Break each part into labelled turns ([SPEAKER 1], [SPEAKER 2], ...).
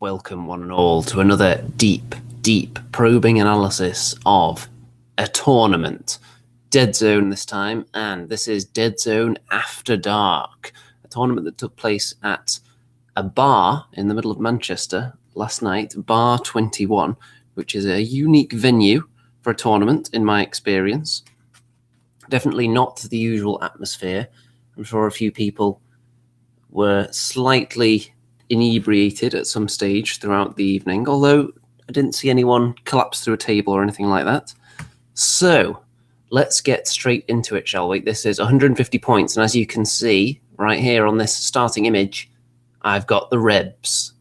[SPEAKER 1] Welcome one and all to another deep probing analysis of a tournament. Deadzone this time, and this is Deadzone After Dark, a tournament that took place at a bar in the middle of Manchester last night, Bar 21, which is a unique venue for a tournament in my experience. Definitely not the usual atmosphere. I'm sure a few people were slightly inebriated at some stage throughout the evening, although I didn't see anyone collapse through a table or anything like that. So let's get straight into it, shall we? This is 150 points, and as you can see right here on this starting image, I've got the Rebs.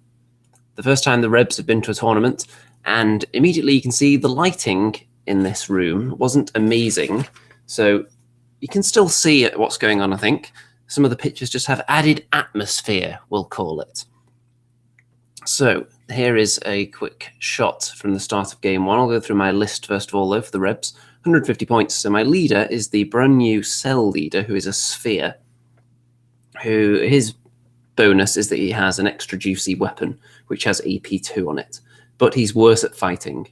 [SPEAKER 1] The first time the Rebs have been to a tournament, and immediately you can see the lighting in this room wasn't amazing, so you can still see what's going on, I think. Some of the pictures just have added atmosphere, we'll call it. So here is a quick shot from the start of game one. I'll go through my list first of all, though, for the Rebs. 150 points. So my leader is the brand new Cell leader, who is a Sphere, who his bonus is that he has an extra juicy weapon, which has AP2 on it, but he's worse at fighting.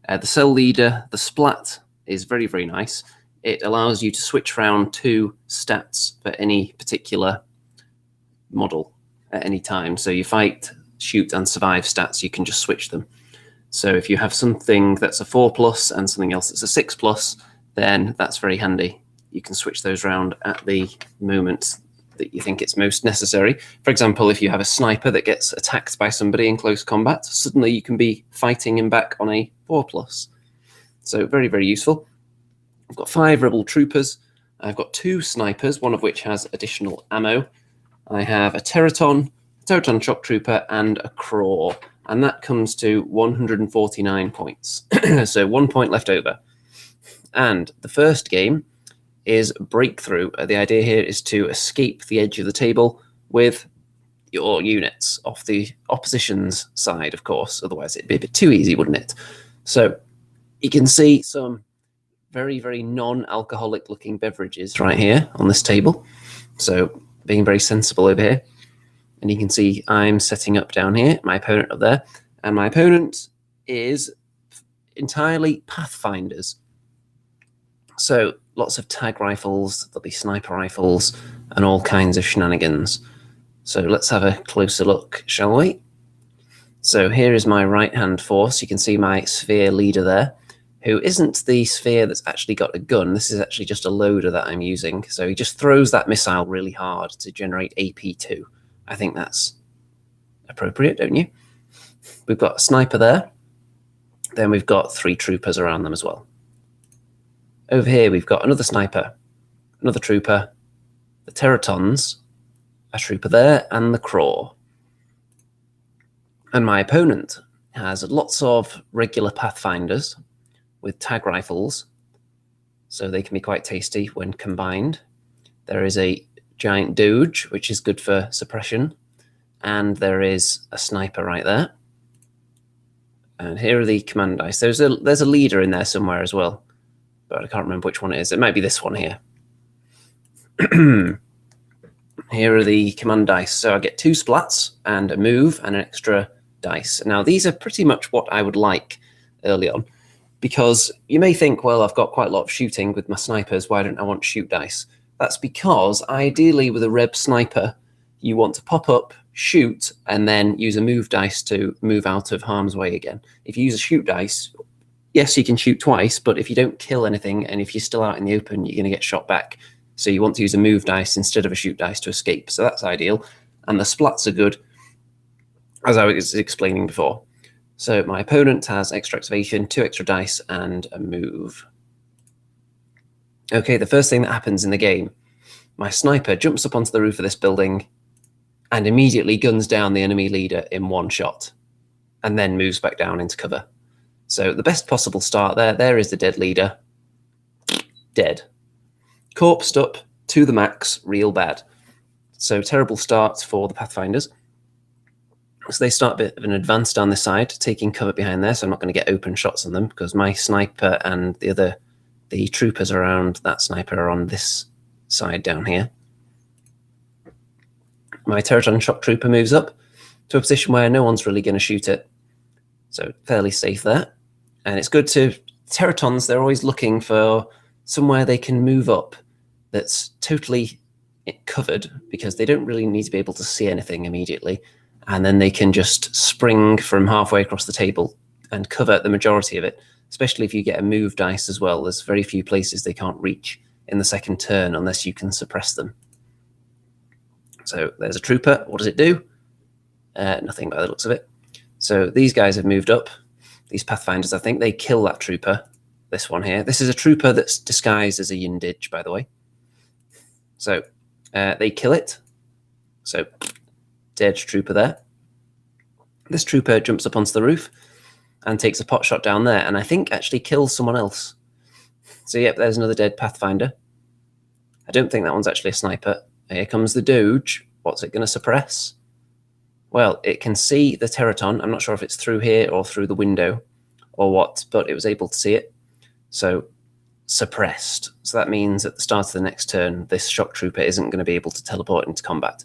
[SPEAKER 1] The Cell leader, the Splat, is very, very nice. It allows you to switch around 2 stats for any particular model at any time. So you fight, shoot, and survive stats, you can just switch them. So if you have something that's a 4+ and something else that's a 6+, then that's very handy. You can switch those around at the moment that you think it's most necessary. For example, if you have a sniper that gets attacked by somebody in close combat, suddenly you can be fighting him back on a 4+. So very, very useful. I've got 5 rebel troopers. I've got 2 snipers, one of which has additional ammo. I have a Teraton shock trooper, and a Craw, and that comes to 149 points. So 1 point left over. And the first game is Breakthrough. The idea here is to escape the edge of the table with your units off the opposition's side, of course. Otherwise, it'd be a bit too easy, wouldn't it? So you can see some very, very non-alcoholic looking beverages right here on this table. So being very sensible over here. And you can see I'm setting up down here, my opponent up there. And my opponent is entirely Pathfinders. So lots of tag rifles, there'll be sniper rifles, and all kinds of shenanigans. So let's have a closer look, shall we? So here is my right-hand force. You can see my Sphere leader there, who isn't the Sphere that's actually got a gun. This is actually just a loader that I'm using. So he just throws that missile really hard to generate AP2. I think that's appropriate, don't you? We've got a sniper there. Then we've got 3 troopers around them as well. Over here, we've got another sniper, another trooper, the Teratons, a trooper there, and the Craw. And my opponent has lots of regular Pathfinders with tag rifles, so they can be quite tasty when combined. There is a giant Doge, which is good for suppression, and there is a sniper right there. And here are the command dice. There's a leader in there somewhere as well, but I can't remember which one it is. It might be this one here. Here are the command dice. So I get 2 splats and a move and an extra dice. Now these are pretty much what I would like early on, because you may think, well, I've got quite a lot of shooting with my snipers, why don't I want shoot dice? That's because ideally with a Reb sniper, you want to pop up, shoot, and then use a move dice to move out of harm's way again. If you use a shoot dice, yes, you can shoot twice, but if you don't kill anything and if you're still out in the open, you're going to get shot back. So you want to use a move dice instead of a shoot dice to escape. So that's ideal. And the splats are good, as I was explaining before. So my opponent has extra activation, 2 extra dice, and a move. Okay, the first thing that happens in the game, my sniper jumps up onto the roof of this building and immediately guns down the enemy leader in 1 shot, and then moves back down into cover. So the best possible start there. There is the dead leader. Dead. Corpsed up to the max, real bad. So terrible start for the Pathfinders. So they start a bit of an advance down this side, taking cover behind there, so I'm not going to get open shots on them, because my sniper and the troopers around that sniper are on this side down here. My Teraton shock trooper moves up, to a position where no one's really going to shoot it. So fairly safe there. And it's good to... Teratons, they're always looking for somewhere they can move up that's totally covered, because they don't really need to be able to see anything immediately. And then they can just spring from halfway across the table and cover the majority of it, especially if you get a move dice as well. There's very few places they can't reach in the second turn unless you can suppress them. So there's a trooper. What does it do? Nothing by the looks of it. So these guys have moved up. These Pathfinders, I think they kill that trooper. This one here. This is a trooper that's disguised as a Yindage, by the way. So they kill it. So dead trooper there. This trooper jumps up onto the roof and takes a pot shot down there, and I think actually kills someone else. So yep, there's another dead Pathfinder. I don't think that one's actually a sniper. Here comes the Doge. What's it going to suppress? Well, it can see the Teraton. I'm not sure if it's through here or through the window or what, but it was able to see it. So suppressed. So that means at the start of the next turn, this shock trooper isn't going to be able to teleport into combat.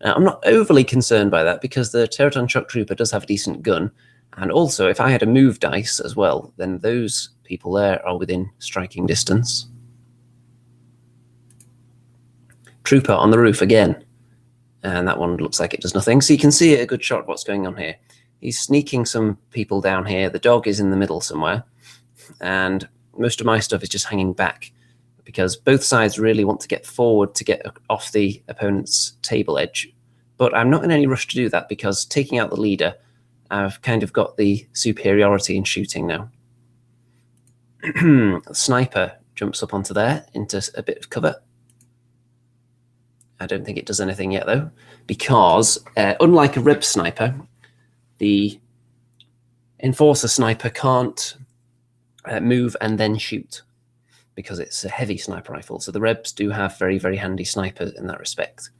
[SPEAKER 1] Now, I'm not overly concerned by that, because the Teraton shock trooper does have a decent gun. And also, if I had a move dice as well, then those people there are within striking distance. Trooper on the roof again. And that one looks like it does nothing. So you can see a good shot of what's going on here. He's sneaking some people down here. The dog is in the middle somewhere. And most of my stuff is just hanging back, because both sides really want to get forward to get off the opponent's table edge. But I'm not in any rush to do that, because taking out the leader, I've kind of got the superiority in shooting now. The sniper jumps up onto there into a bit of cover. I don't think it does anything yet, though, because unlike a Reb sniper, the Enforcer sniper can't move and then shoot, because it's a heavy sniper rifle. So the Rebs do have very, very handy snipers in that respect.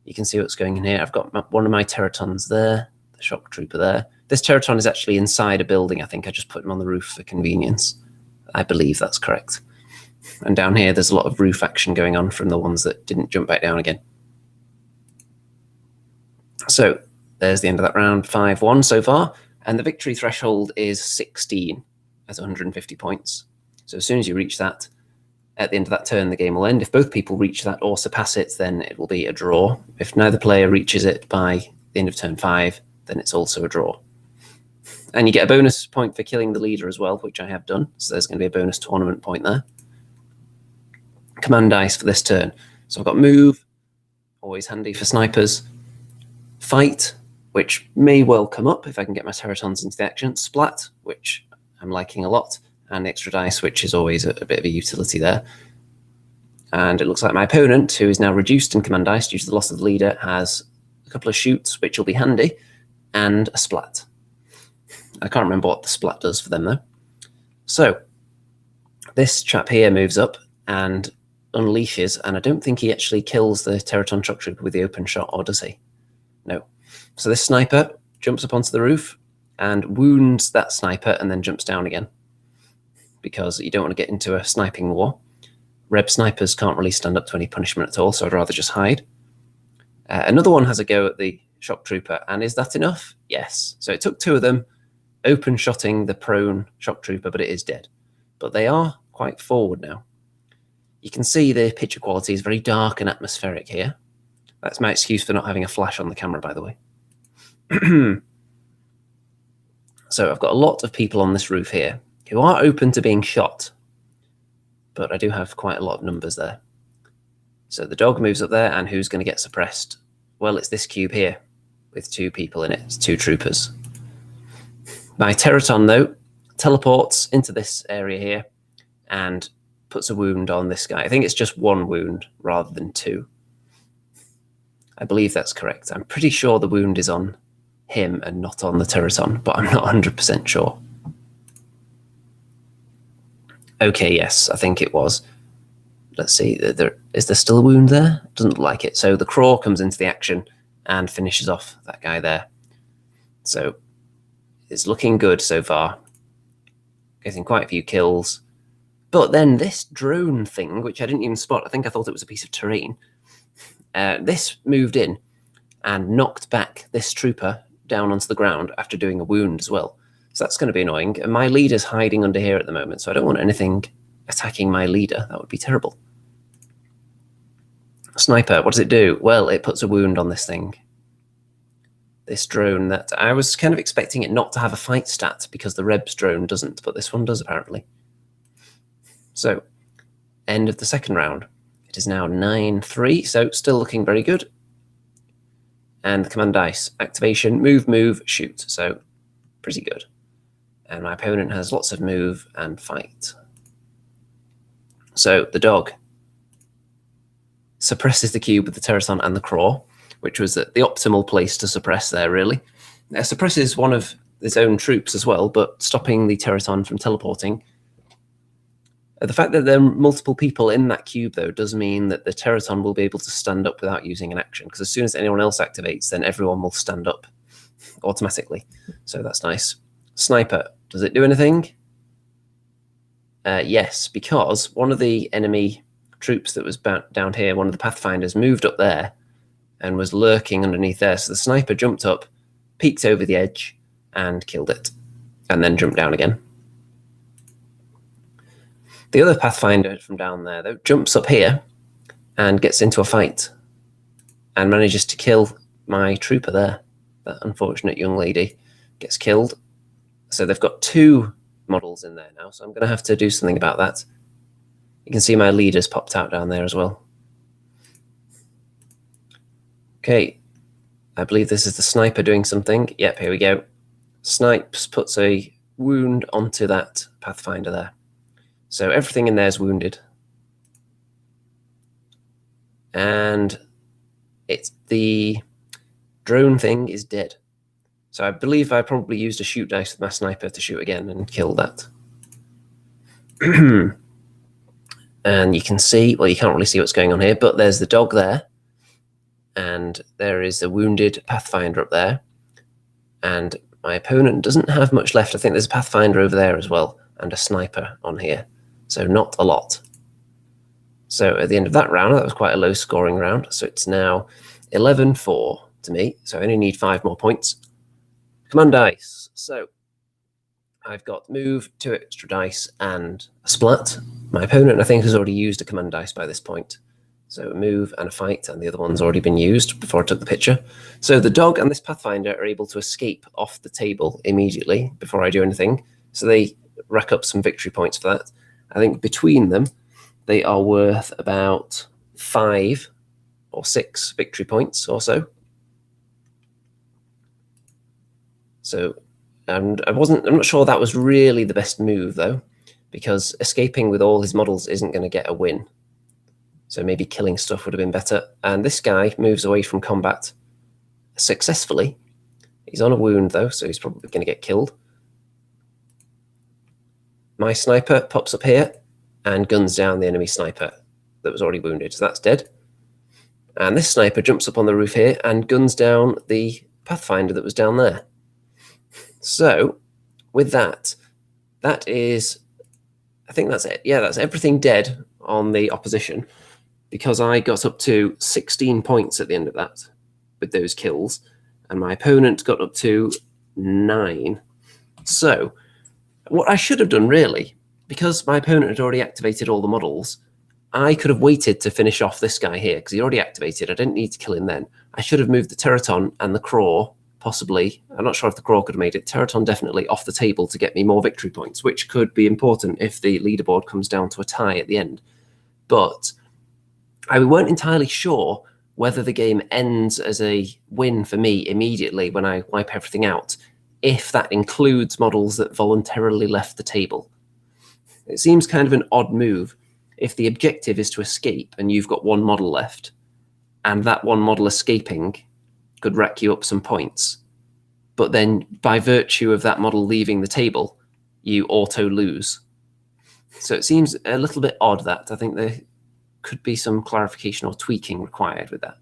[SPEAKER 1] You can see what's going in here. I've got one of my Teratons there, the shock trooper there. This Teraton is actually inside a building. I think I just put him on the roof for convenience. I believe that's correct. And down here, there's a lot of roof action going on from the ones that didn't jump back down again. So there's the end of that round, 5-1 so far. And the victory threshold is 16 at 150 points. So as soon as you reach that, at the end of that turn, the game will end. If both people reach that or surpass it, then it will be a draw. If neither player reaches it by the end of turn 5, then it's also a draw. And you get a bonus point for killing the leader as well, which I have done. So there's going to be a bonus tournament point there. Command dice for this turn. So I've got move, always handy for snipers. Fight, which may well come up if I can get my Teratons into the action. Splat, which I'm liking a lot. And extra dice, which is always a bit of a utility there. And it looks like my opponent, who is now reduced in command dice due to the loss of the leader, has a couple of shoots, which will be handy, and a splat. I can't remember what the splat does for them, though. So this chap here moves up and unleashes, and I don't think he actually kills the Teraton shock trooper with the open shot, or does he? No. So this sniper jumps up onto the roof and wounds that sniper and then jumps down again, because you don't want to get into a sniping war. Reb snipers can't really stand up to any punishment at all, so I'd rather just hide. Another one has a go at the shock trooper, and is that enough? Yes. So it took 2 of them open shotting the prone shock trooper, but it is dead. But they are quite forward now. You can see the picture quality is very dark and atmospheric here. That's my excuse for not having a flash on the camera, by the way. So I've got a lot of people on this roof here who are open to being shot, but I do have quite a lot of numbers there. So the dog moves up there, and who's going to get suppressed? Well, it's this cube here with 2 people in it. It's 2 troopers. My Teraton, though, teleports into this area here and puts a wound on this guy. I think it's just 1 wound rather than 2. I believe that's correct. I'm pretty sure the wound is on him and not on the Teraton, but I'm not 100% sure. Okay, yes, I think it was. Let's see, is there still a wound there? Doesn't look like it. So the Craw comes into the action and finishes off that guy there. So it's looking good so far. Getting quite a few kills. But then this drone thing, which I didn't even spot, I think I thought it was a piece of terrain. This moved in and knocked back this trooper down onto the ground after doing a wound as well. So that's going to be annoying. And my leader's hiding under here at the moment, so I don't want anything attacking my leader. That would be terrible. Sniper, what does it do? Well, it puts a wound on this thing. This drone that I was kind of expecting it not to have a fight stat because the Rebs drone doesn't, but this one does apparently. So, end of the second round. It is now 9-3, so still looking very good. And the command dice, activation, move, shoot. So, pretty good. And my opponent has lots of move and fight. So, the dog suppresses the cube with the Teraton and the Craw, which was the optimal place to suppress there, really. It suppresses one of its own troops as well, but stopping the Teraton from teleporting. The fact that there are multiple people in that cube, though, does mean that the Teraton will be able to stand up without using an action, because as soon as anyone else activates, then everyone will stand up automatically. So that's nice. Sniper, does it do anything? Yes, because one of the enemy troops that was down here, one of the Pathfinders, moved up there and was lurking underneath there. So the sniper jumped up, peeked over the edge, and killed it, and then jumped down again. The other Pathfinder from down there, though, jumps up here and gets into a fight and manages to kill my trooper there. That unfortunate young lady gets killed. So they've got 2 models in there now, so I'm going to have to do something about that. You can see my leaders popped out down there as well. Okay, I believe this is the sniper doing something. Yep, here we go. Snipes puts a wound onto that Pathfinder there. So everything in there is wounded. And it's the drone thing is dead. So I believe I probably used a shoot dice with my sniper to shoot again and kill that. And you can see, well, you can't really see what's going on here, but there's the dog there. And there is a wounded Pathfinder up there. And my opponent doesn't have much left. I think there's a Pathfinder over there as well, and a sniper on here. So not a lot. So at the end of that round, that was quite a low scoring round. So it's now 11-4 to me. So I only need 5 more points. Command dice. So I've got move, 2 extra dice, and a splat. My opponent, I think, has already used a command dice by this point. So a move and a fight, and the other one's already been used before I took the picture. So the dog and this Pathfinder are able to escape off the table immediately before I do anything. So they rack up some victory points for that. I think between them, they are worth about 5 or 6 victory points or so. So I'm not sure that was really the best move, though, because escaping with all his models isn't going to get a win. So maybe killing stuff would have been better. And this guy moves away from combat successfully. He's on a wound, though, so he's probably going to get killed. My sniper pops up here and guns down the enemy sniper that was already wounded. So that's dead. And this sniper jumps up on the roof here and guns down the Pathfinder that was down there. So with that, that is, I think that's it. Yeah, that's everything dead on the opposition, because I got up to 16 points at the end of that with those kills, and my opponent got up to 9. So what I should have done, really, because my opponent had already activated all the models, I could have waited to finish off this guy here, because he already activated. I didn't need to kill him then. I should have moved the Teraton and the Craw, possibly. I'm not sure if the Craw could have made it. Teraton definitely off the table to get me more victory points, which could be important if the leaderboard comes down to a tie at the end. But I weren't entirely sure whether the game ends as a win for me immediately when I wipe everything out, if that includes models that voluntarily left the table. It seems kind of an odd move if the objective is to escape and you've got one model left, and that one model escaping could rack you up some points. But then by virtue of that model leaving the table, you auto lose. So it seems a little bit odd that. I think there could be some clarification or tweaking required with that.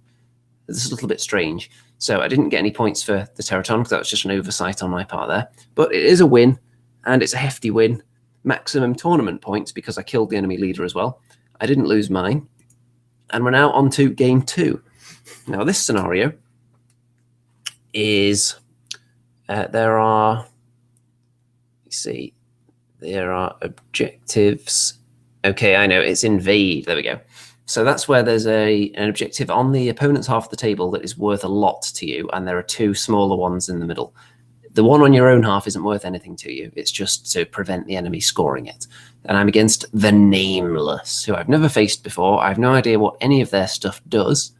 [SPEAKER 1] This is a little bit strange. So I didn't get any points for the Teraton because that was just an oversight on my part there. But it is a win, and it's a hefty win. Maximum tournament points because I killed the enemy leader as well. I didn't lose mine. And we're now on to game 2. Now this scenario is There are, you see, there are objectives. Okay, I know, it's invade. There we go. So that's where there's an objective on the opponent's half of the table that is worth a lot to you, and there are two smaller ones in the middle. The one on your own half isn't worth anything to you. It's just to prevent the enemy scoring it. And I'm against the Nameless, who I've never faced before. I have no idea what any of their stuff does.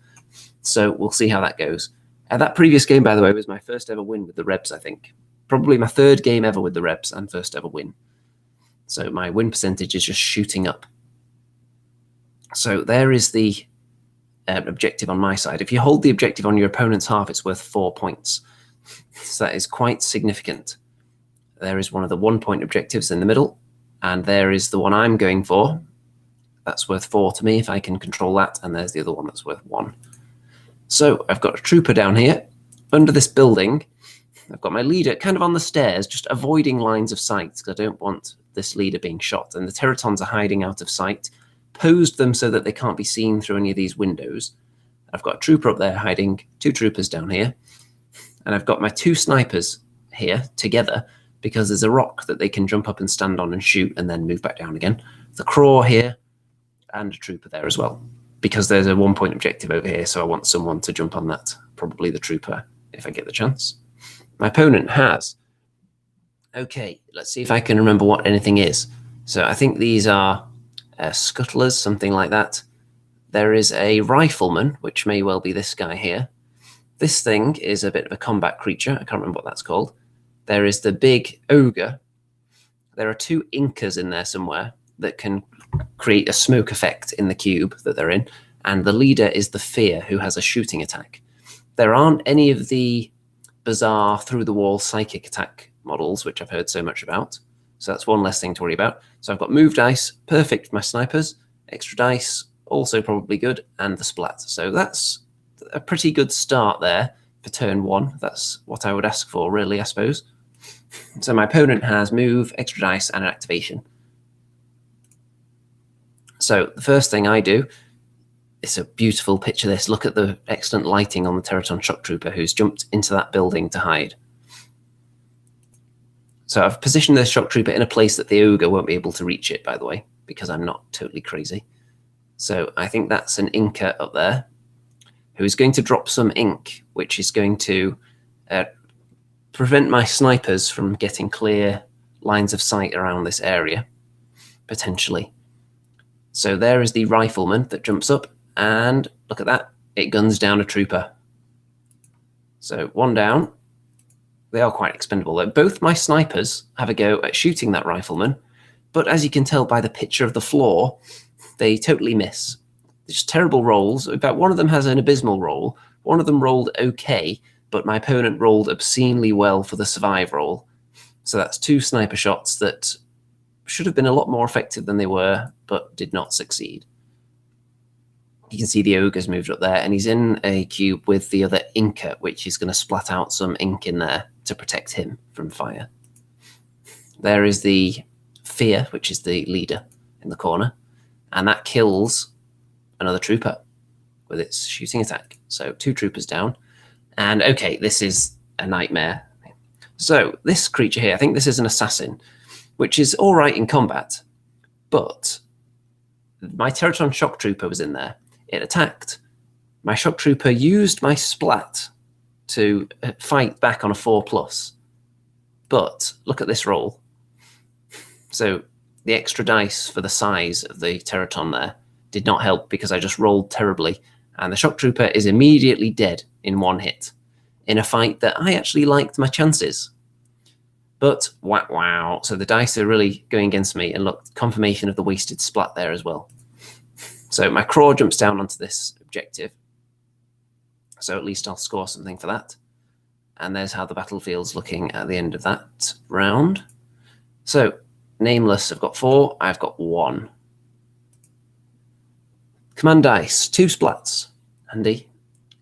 [SPEAKER 1] So we'll see how that goes. That previous game, by the way, was my first ever win with the Rebs, I think. Probably my third game ever with the Rebs and first ever win. So my win percentage is just shooting up. So there is the objective on my side. If you hold the objective on your opponent's half, it's worth 4 points. So that is quite significant. There is one of the 1 point objectives in the middle, and there is the one I'm going for. That's worth 4 to me if I can control that, and there's the other one that's worth 1. So I've got a trooper down here under this building. I've got my leader kind of on the stairs, just avoiding lines of sight because I don't want this leader being shot. And the Teratons are hiding out of sight, posed them so that they can't be seen through any of these windows. I've got a trooper up there hiding, 2 troopers down here. And I've got my 2 snipers here together because there's a rock that they can jump up and stand on and shoot and then move back down again. The craw here and a trooper there as well because there's a 1 point objective over here, so I want someone to jump on that, probably the trooper if I get the chance. My opponent has. Okay, let's see if I can remember what anything is. So I think these are scuttlers, something like that. There is a rifleman, which may well be this guy here. This thing is a bit of a combat creature. I can't remember what that's called. There is the big ogre. There are 2 Incas in there somewhere that can create a smoke effect in the cube that they're in. And the leader is the Fear, who has a shooting attack. There aren't any of the bizarre through-the-wall psychic attack models, which I've heard so much about. So that's one less thing to worry about. So I've got move dice, perfect for my snipers. Extra dice, also probably good. And the splat. So that's a pretty good start there for turn 1. That's what I would ask for, really, I suppose. So my opponent has move, extra dice, and an activation. So the first thing I do, it's a beautiful picture this. Look at the excellent lighting on the Teraton Shock Trooper who's jumped into that building to hide. So I've positioned the Shock Trooper in a place that the ogre won't be able to reach it, by the way, because I'm not totally crazy. So I think that's an Inca up there who is going to drop some ink, which is going to prevent my snipers from getting clear lines of sight around this area, potentially. So there is the rifleman that jumps up, and look at that. It guns down a trooper. So 1 down. They are quite expendable, though. Both my snipers have a go at shooting that rifleman, but as you can tell by the picture of the floor, they totally miss. They're just terrible rolls. In fact, one of them has an abysmal roll. One of them rolled okay, but my opponent rolled obscenely well for the survive roll. So that's 2 sniper shots that should have been a lot more effective than they were, but did not succeed. You can see the ogre's moved up there, and he's in a cube with the other Inca, which is going to splat out some ink in there to protect him from fire. There is the Fear, which is the leader in the corner, and that kills another trooper with its shooting attack. So 2 troopers down. And okay, this is a nightmare. So this creature here, I think this is an assassin, which is all right in combat, but my Teraton Shock Trooper was in there. It attacked. My Shock Trooper used my splat to fight back on a 4+. But look at this roll. So the extra dice for the size of the Teraton there did not help because I just rolled terribly. And the Shock Trooper is immediately dead in 1 hit in a fight that I actually liked my chances. But wow. So the dice are really going against me, and look, confirmation of the wasted splat there as well. So my craw jumps down onto this objective. So at least I'll score something for that. And there's how the battlefield's looking at the end of that round. So Nameless, I've got 4, I've got 1. Command dice, 2 splats. Handy.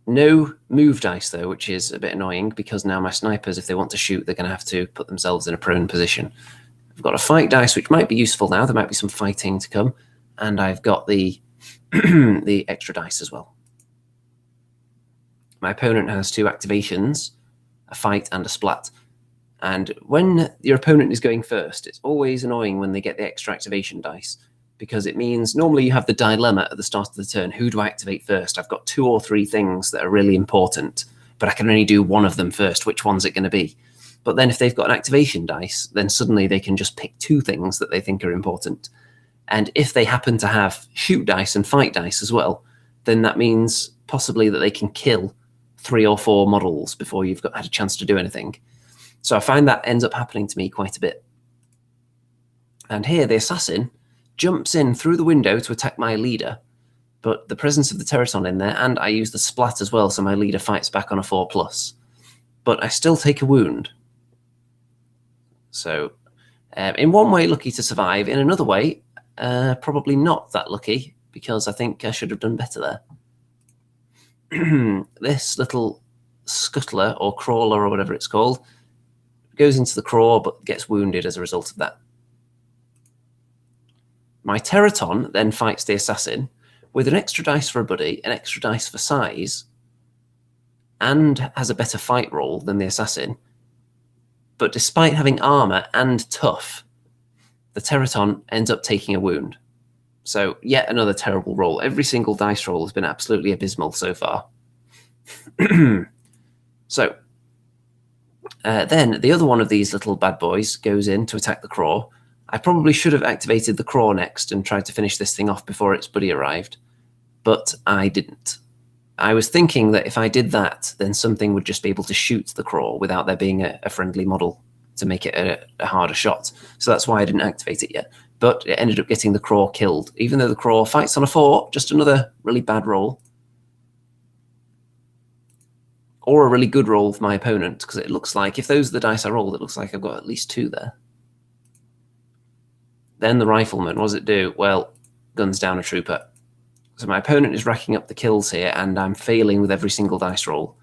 [SPEAKER 1] No move dice, though, which is a bit annoying because now my snipers, if they want to shoot, they're going to have to put themselves in a prone position. I've got a fight dice, which might be useful now. There might be some fighting to come. And I've got the the extra dice as well. My opponent has 2 activations, a fight and a splat. And when your opponent is going first, it's always annoying when they get the extra activation dice, because it means normally you have the dilemma at the start of the turn. Who do I activate first? I've got 2 or 3 things that are really important, but I can only do one of them first. Which one's it going to be? But then if they've got an activation dice, then suddenly they can just pick 2 things that they think are important. And if they happen to have shoot dice and fight dice as well, then that means possibly that they can kill 3 or 4 models before you've had a chance to do anything. So I find that ends up happening to me quite a bit. And here the assassin jumps in through the window to attack my leader, but the presence of the Deadzone in there, and I use the splat as well, so my leader fights back on a 4+. But I still take a wound. So in one way, lucky to survive. In another way, probably not that lucky, because I think I should have done better there. This little scuttler or crawler or whatever it's called goes into the craw but gets wounded as a result of that. My Deadzone then fights the assassin with an extra dice for a buddy, an extra dice for size, and has a better fight roll than the assassin. But despite having armor and tough, the Deadzone ends up taking a wound. So yet another terrible roll. Every single dice roll has been absolutely abysmal so far. So then the other one of these little bad boys goes in to attack the craw. I probably should have activated the craw next and tried to finish this thing off before its buddy arrived, but I didn't. I was thinking that if I did that, then something would just be able to shoot the craw without there being a friendly model to make it a harder shot. So that's why I didn't activate it yet. But it ended up getting the craw killed, even though the craw fights on a 4, just another really bad roll. Or a really good roll for my opponent, because it looks like, if those are the dice I rolled, it looks like I've got at least 2 there. Then the rifleman, what does it do? Well, guns down a trooper. So my opponent is racking up the kills here, and I'm failing with every single dice roll.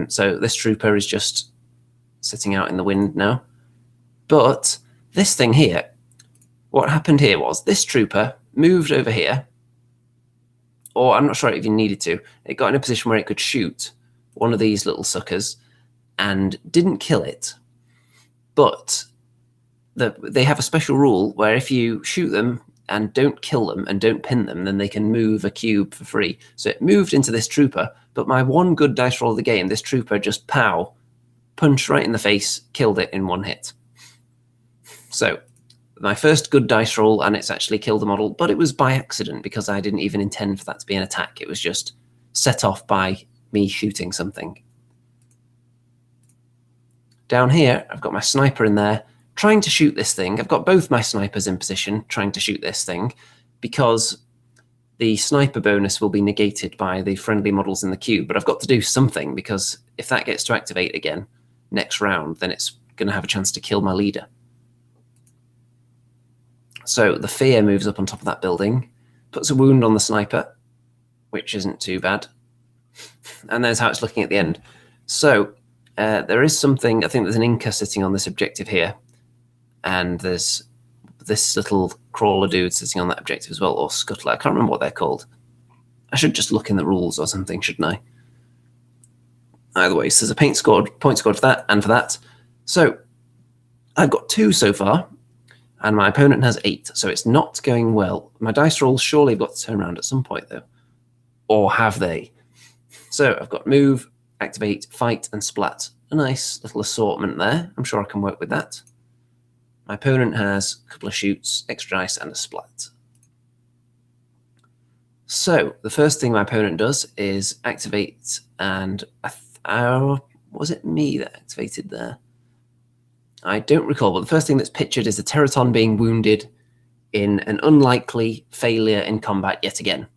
[SPEAKER 1] So this trooper is just sitting out in the wind now. But this thing here, what happened here was this trooper moved over here, or I'm not sure if he needed to. It got in a position where it could shoot one of these little suckers and didn't kill it. But they have a special rule where if you shoot them and don't kill them and don't pin them, then they can move a cube for free. So it moved into this trooper, but my one good dice roll of the game, this trooper just punched right in the face, killed it in 1 hit. So my first good dice roll, and it's actually killed the model, but it was by accident because I didn't even intend for that to be an attack. It was just set off by me shooting something. Down here, I've got my sniper in there, trying to shoot this thing. I've got both my snipers in position, trying to shoot this thing, because the sniper bonus will be negated by the friendly models in the queue. But I've got to do something, because if that gets to activate again next round, then it's going to have a chance to kill my leader. So the fear moves up on top of that building, puts a wound on the sniper, which isn't too bad. And there's how it's looking at the end. So there is something, I think there's an Inca sitting on this objective here. And there's this little crawler dude sitting on that objective as well, or scuttler. I can't remember what they're called. I should just look in the rules or something, shouldn't I? Either way, so there's a point scored for that and for that. So I've got 2 so far, and my opponent has 8, so it's not going well. My dice rolls surely have got to turn around at some point, though. Or have they? So I've got move, activate, fight, and splat. A nice little assortment there. I'm sure I can work with that. My opponent has a couple of shoots, extra dice, and a splat. So the first thing my opponent does is activate, and was it me that activated there? I don't recall, but the first thing that's pictured is the Deadzone being wounded in an unlikely failure in combat yet again.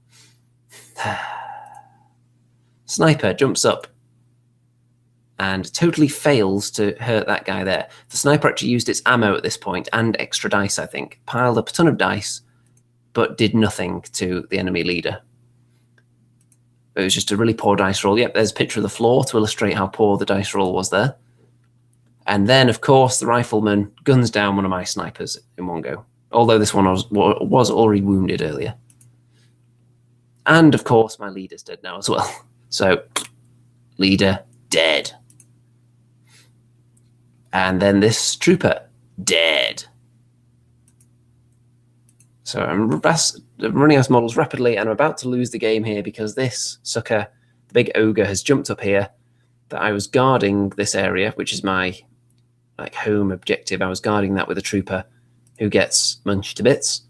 [SPEAKER 1] Sniper jumps up and totally fails to hurt that guy there. The sniper actually used its ammo at this point and extra dice, I think. Piled up a ton of dice, but did nothing to the enemy leader. It was just a really poor dice roll. Yep, there's a picture of the floor to illustrate how poor the dice roll was there. And then, of course, the rifleman guns down one of my snipers in one go. Although this one was already wounded earlier. And, of course, my leader's dead now as well. So, leader dead. And then this trooper, dead. So I'm running out of models rapidly, and I'm about to lose the game here because this sucker, the big ogre, has jumped up here. That I was guarding this area, which is my home objective. I was guarding that with a trooper who gets munched to bits.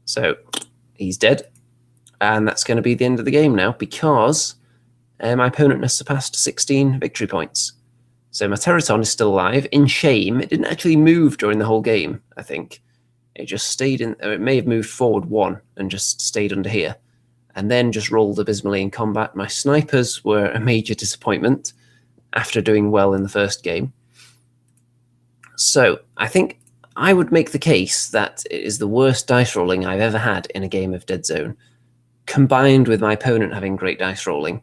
[SPEAKER 1] So he's dead. And that's going to be the end of the game now because my opponent has surpassed 16 victory points. So my Teraton is still alive. In shame, it didn't actually move during the whole game, I think. It just stayed in, or it may have moved forward 1 and just stayed under here. And then just rolled abysmally in combat. My snipers were a major disappointment after doing well in the first game. So I think I would make the case that it is the worst dice rolling I've ever had in a game of Deadzone, combined with my opponent having great dice rolling.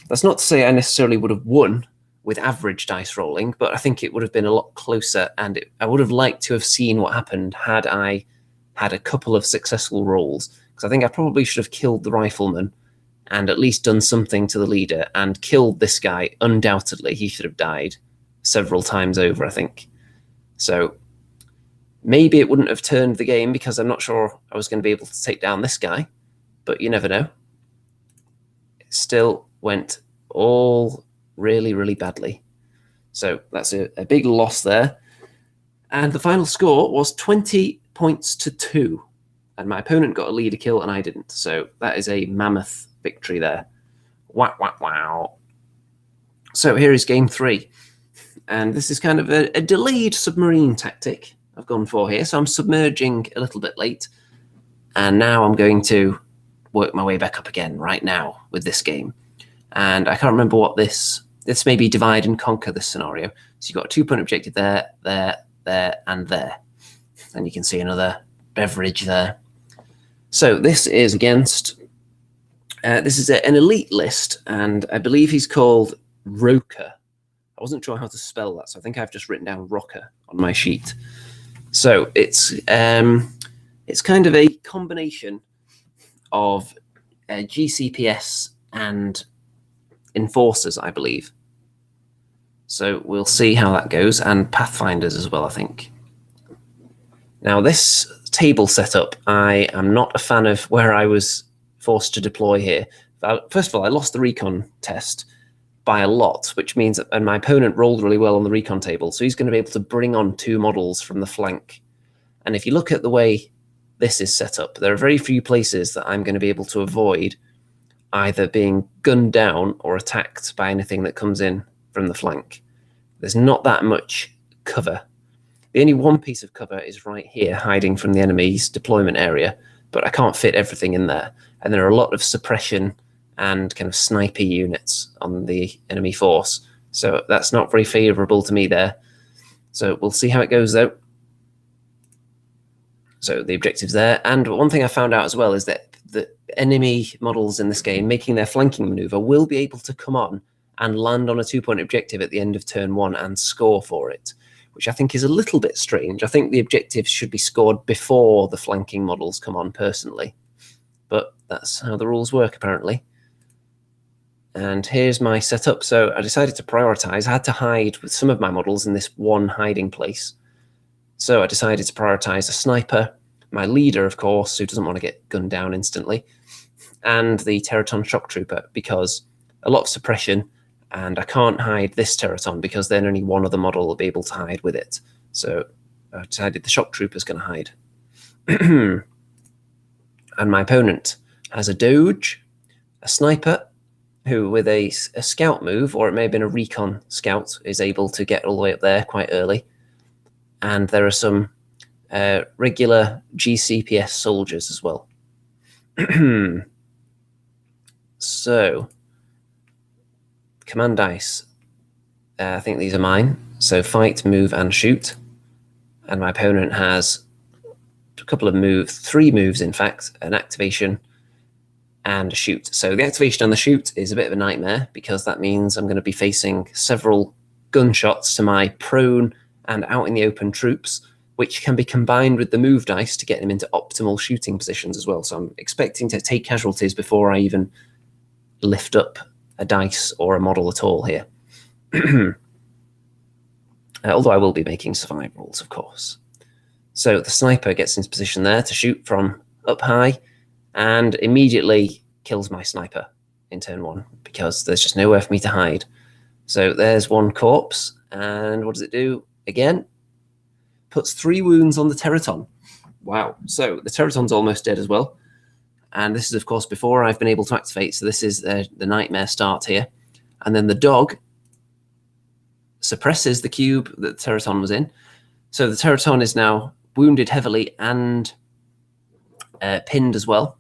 [SPEAKER 1] That's not to say I necessarily would have won with average dice rolling, but I think it would have been a lot closer, and I would have liked to have seen what happened had I had a couple of successful rolls, because I think I probably should have killed the rifleman and at least done something to the leader and killed this guy. Undoubtedly, he should have died several times over, I think. So maybe it wouldn't have turned the game because I'm not sure I was going to be able to take down this guy, but you never know. It still went all really, really badly. So that's a big loss there. And the final score was 20 points to 2. And my opponent got a leader kill and I didn't. So that is a mammoth victory there. Wow, wow, wow. So here is game 3. And this is kind of a delayed submarine tactic I've gone for here. So I'm submerging a little bit late. And now I'm going to work my way back up again right now with this game. And I can't remember what this may be divide and conquer this scenario. So you've got a 2-point objective there, there, there, and there. And you can see another beverage there. So this is against, this is an elite list, and I believe he's called Roker. I wasn't sure how to spell that, so I think I've just written down Rocker on my sheet. So it's kind of a combination of GCPS and Enforcers, I believe. So we'll see how that goes, and Pathfinders as well, I think. Now this table setup, I am not a fan of where I was forced to deploy here. First of all, I lost the recon test by a lot, which means that, and my opponent rolled really well on the recon table, so he's going to be able to bring on 2 models from the flank. And if you look at the way this is set up, there are very few places that I'm going to be able to avoid either being gunned down or attacked by anything that comes in from the flank. There's not that much cover. The only one piece of cover is right here, hiding from the enemy's deployment area, but I can't fit everything in there. And there are a lot of suppression and kind of sniper units on the enemy force. So that's not very favorable to me there. So we'll see how it goes, though. So the objective's there. And one thing I found out as well is that the enemy models in this game making their flanking maneuver will be able to come on and land on a 2-point objective at the end of turn 1 and score for it, which I think is a little bit strange. I think the objectives should be scored before the flanking models come on, personally. But that's how the rules work, apparently. And here's my setup. So I decided to prioritize. I had to hide with some of my models in this one hiding place. So I decided to prioritize a sniper, my leader, of course, who doesn't want to get gunned down instantly, and the Teraton shock trooper, because a lot of suppression, and I can't hide this Teraton because then only one other model will be able to hide with it. So I decided the shock trooper's going to hide. And my opponent has a Doge, a sniper, who with a scout move, or it may have been a recon scout, is able to get all the way up there quite early. And there are some regular GCPS soldiers as well. So, command dice. I think these are mine. So fight, move, and shoot. And my opponent has a couple of moves, 3 moves in fact, an activation and a shoot. So the activation and the shoot is a bit of a nightmare because that means I'm going to be facing several gunshots to my prone and out in the open troops, which can be combined with the move dice to get them into optimal shooting positions as well. So I'm expecting to take casualties before I even lift up a dice or a model at all here. although I will be making survival rules, of course. So the sniper gets into position there to shoot from up high and immediately kills my sniper in turn 1 because there's just nowhere for me to hide. So there's one corpse, and what does it do? Again, puts 3 wounds on the Teraton. Wow. So the Teraton's almost dead as well. And this is, of course, before I've been able to activate. So this is the nightmare start here. And then the dog suppresses the cube that the Teraton was in. So the Teraton is now wounded heavily and pinned as well.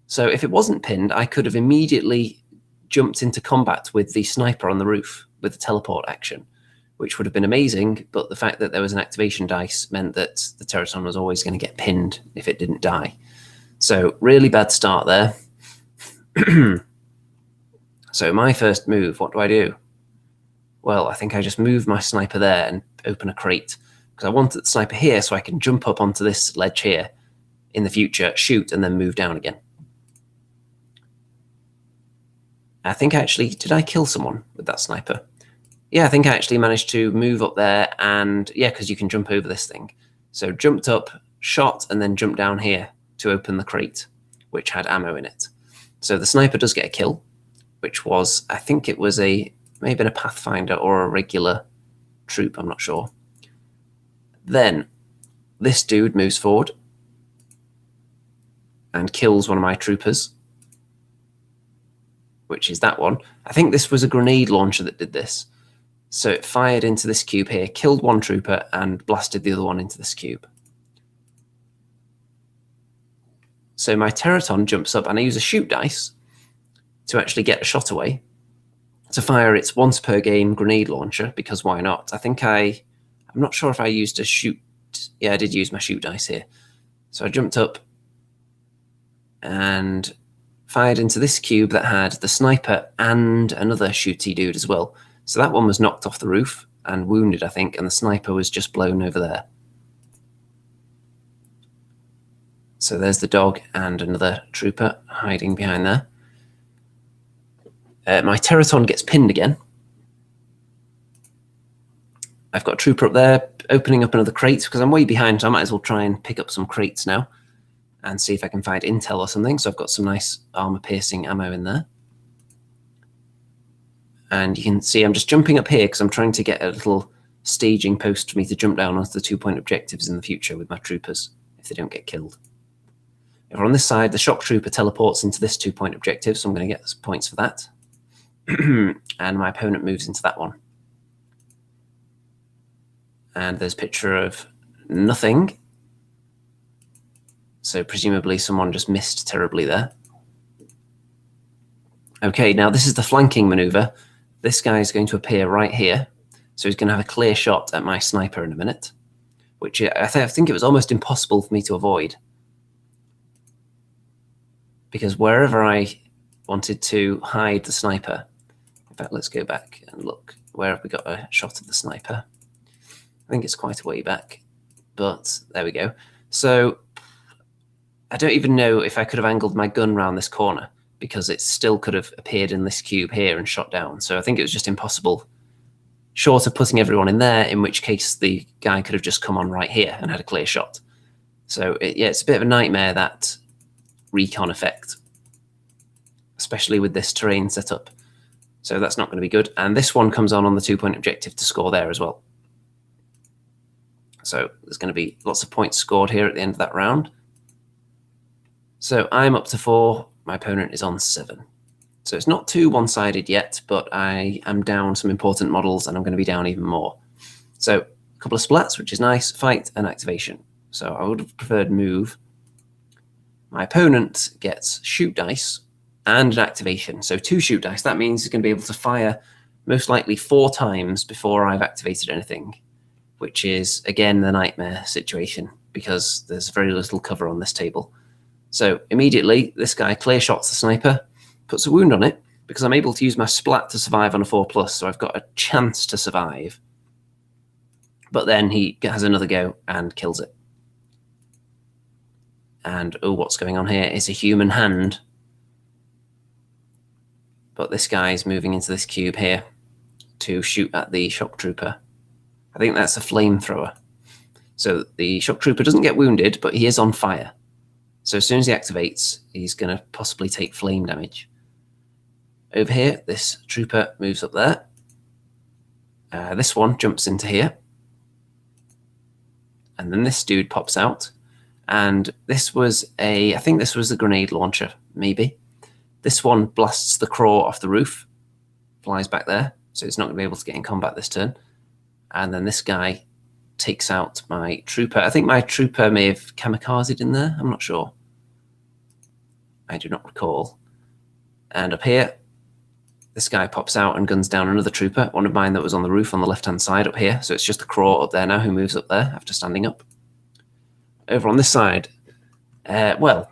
[SPEAKER 1] So if it wasn't pinned, I could have immediately jumped into combat with the sniper on the roof with the teleport action, which would have been amazing. But the fact that there was an activation dice meant that the Teraton was always going to get pinned if it didn't die. So really bad start there. So my first move, what do I do? Well, I think I just move my sniper there and open a crate because I wanted the sniper here so I can jump up onto this ledge here in the future, shoot, and then move down again. I think actually, did I kill someone with that sniper? Yeah, I think I actually managed to move up there and, yeah, because you can jump over this thing. So jumped up, shot, and then jumped down here to open the crate, which had ammo in it. So the sniper does get a kill, which was, I think it was maybe a Pathfinder or a regular troop, I'm not sure. Then this dude moves forward and kills one of my troopers, which is that one. I think this was a grenade launcher that did this. So it fired into this cube here, killed one trooper, and blasted the other one into this cube. So my Teraton jumps up, and I use a shoot dice to actually get a shot away to fire its once per game grenade launcher, because why not? I think I'm not sure if I used a shoot. Yeah, I did use my shoot dice here. So I jumped up and fired into this cube that had the sniper and another shooty dude as well. So that one was knocked off the roof and wounded, I think, and the sniper was just blown over there. So there's the dog and another trooper hiding behind there. My Teraton gets pinned again. I've got a trooper up there opening up another crate because I'm way behind, so I might as well try and pick up some crates now and see if I can find intel or something. So I've got some nice armor-piercing ammo in there. And you can see I'm just jumping up here because I'm trying to get a little staging post for me to jump down onto the 2-point objectives in the future with my troopers if they don't get killed. Over on this side, the shock trooper teleports into this 2-point objective, so I'm going to get some points for that. And my opponent moves into that one. And there's a picture of nothing. So presumably someone just missed terribly there. Okay, now this is the flanking maneuver. This guy is going to appear right here. So he's going to have a clear shot at my sniper in a minute, which I think it was almost impossible for me to avoid. Because wherever I wanted to hide the sniper, in fact, let's go back and look. Where have we got a shot of the sniper? I think it's quite a way back, but there we go. So I don't even know if I could have angled my gun around this corner because it still could have appeared in this cube here and shot down. So I think it was just impossible, short of putting everyone in there, in which case the guy could have just come on right here and had a clear shot. So yeah, it's a bit of a nightmare, that recon effect, especially with this terrain setup. So that's not going to be good. And this one comes on the 2-point objective to score there as well. So there's going to be lots of points scored here at the end of that round. So I'm up to 4. My opponent is on 7. So it's not too one-sided yet, but I am down some important models, and I'm going to be down even more. So a couple of splats, which is nice. Fight and activation. So I would have preferred move. My opponent gets shoot dice and an activation. So 2 shoot dice. That means he's going to be able to fire most likely 4 times before I've activated anything, which is, again, the nightmare situation because there's very little cover on this table. So immediately, this guy clear shots the sniper, puts a wound on it, because I'm able to use my splat to survive on a 4+, so I've got a chance to survive. But then he has another go and kills it. And, oh, what's going on here? It's a human hand. But this guy's moving into this cube here to shoot at the shock trooper. I think that's a flamethrower. So the shock trooper doesn't get wounded, but he is on fire. So as soon as he activates, he's going to possibly take flame damage. Over here, this trooper moves up there. This one jumps into here. And then this dude pops out. And this was I think this was a grenade launcher, maybe. This one blasts the craw off the roof, flies back there. So it's not going to be able to get in combat this turn. And then this guy takes out my trooper. I think my trooper may have kamikazed in there. I'm not sure. I do not recall. And up here, this guy pops out and guns down another trooper, one of mine that was on the roof on the left-hand side up here. So it's just the craw up there now who moves up there after standing up. Over on this side, well,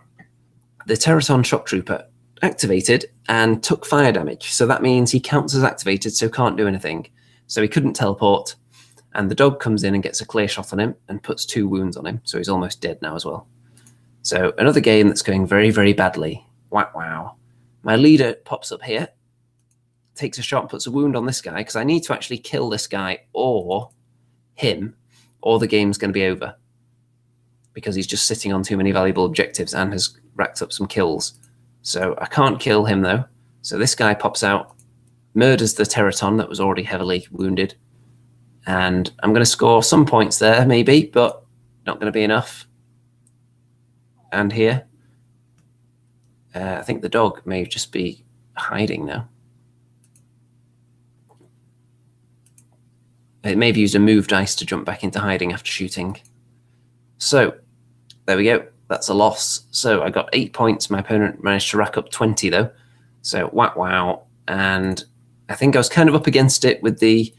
[SPEAKER 1] the Teraton shock trooper activated and took fire damage. So that means he counts as activated, so can't do anything. So he couldn't teleport. And the dog comes in and gets a clear shot on him and puts 2 wounds on him. So he's almost dead now as well. So another game that's going very, very badly. Wow. My leader pops up here, takes a shot, puts a wound on this guy, because I need to actually kill this guy or him, or the game's going to be over. Because he's just sitting on too many valuable objectives and has racked up some kills. So I can't kill him, though. So this guy pops out, murders the Teraton that was already heavily wounded. And I'm going to score some points there, maybe, but not going to be enough. And here, I think the dog may just be hiding now. It may have used a move dice to jump back into hiding after shooting. So, there we go. That's a loss. So I got 8 points. My opponent managed to rack up 20, though. So, wow. And I think I was kind of up against it with the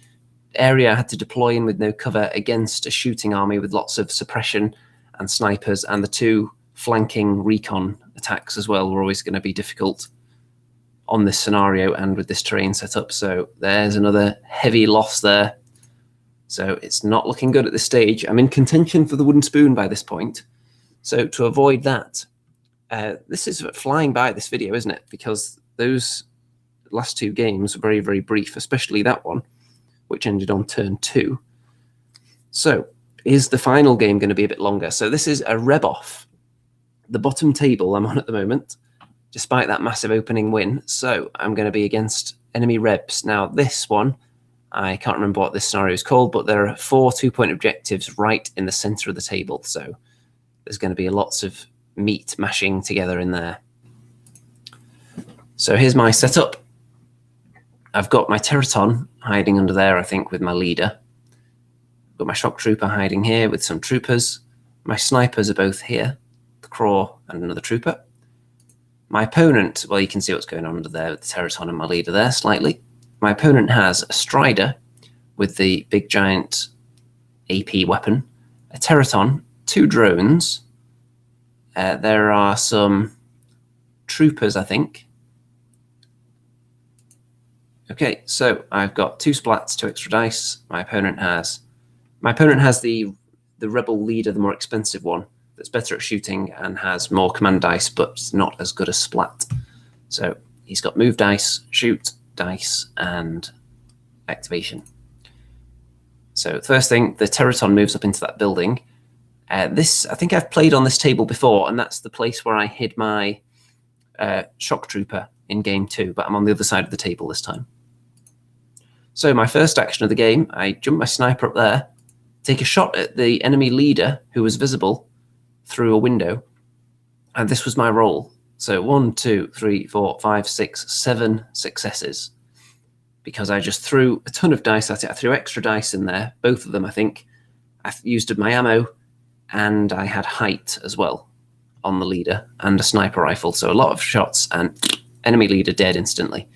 [SPEAKER 1] area I had to deploy in with no cover against a shooting army with lots of suppression and snipers, and the 2 flanking recon attacks as well were always going to be difficult on this scenario and with this terrain setup. So there's another heavy loss there. So it's not looking good at this stage. I'm in contention for the wooden spoon by this point. So to avoid that, this is flying by this video, isn't it? Because those last 2 games were very, very brief, especially that one, which ended on turn 2. So is the final game going to be a bit longer? So this is a reb-off. The bottom table I'm on at the moment, despite that massive opening win. So I'm going to be against enemy rebs. Now this one, I can't remember what this scenario is called, but there are 4 2-point objectives right in the center of the table. So there's going to be lots of meat mashing together in there. So here's my setup. I've got my Teraton hiding under there, I think, with my leader. I've got my shock trooper hiding here with some troopers. My snipers are both here, the craw and another trooper. My opponent, well, you can see what's going on under there with the Teraton and my leader there slightly. My opponent has a Strider with the big giant AP weapon, a Teraton, 2 drones. There are some troopers, I think. Okay, so I've got 2 splats, 2 extra dice. My opponent has the rebel leader, the more expensive one, that's better at shooting and has more command dice, but not as good as splat. So he's got move dice, shoot dice, and activation. So first thing, the Teraton moves up into that building. I think I've played on this table before, and that's the place where I hid my shock trooper in game 2, but I'm on the other side of the table this time. So my first action of the game, I jump my sniper up there, take a shot at the enemy leader who was visible through a window, and this was my roll. So 1, 2, 3, 4, 5, 6, 7 successes, because I just threw a ton of dice at it. I threw extra dice in there, both of them, I think. I used my ammo, and I had height as well on the leader, and a sniper rifle. So a lot of shots, and enemy leader dead instantly.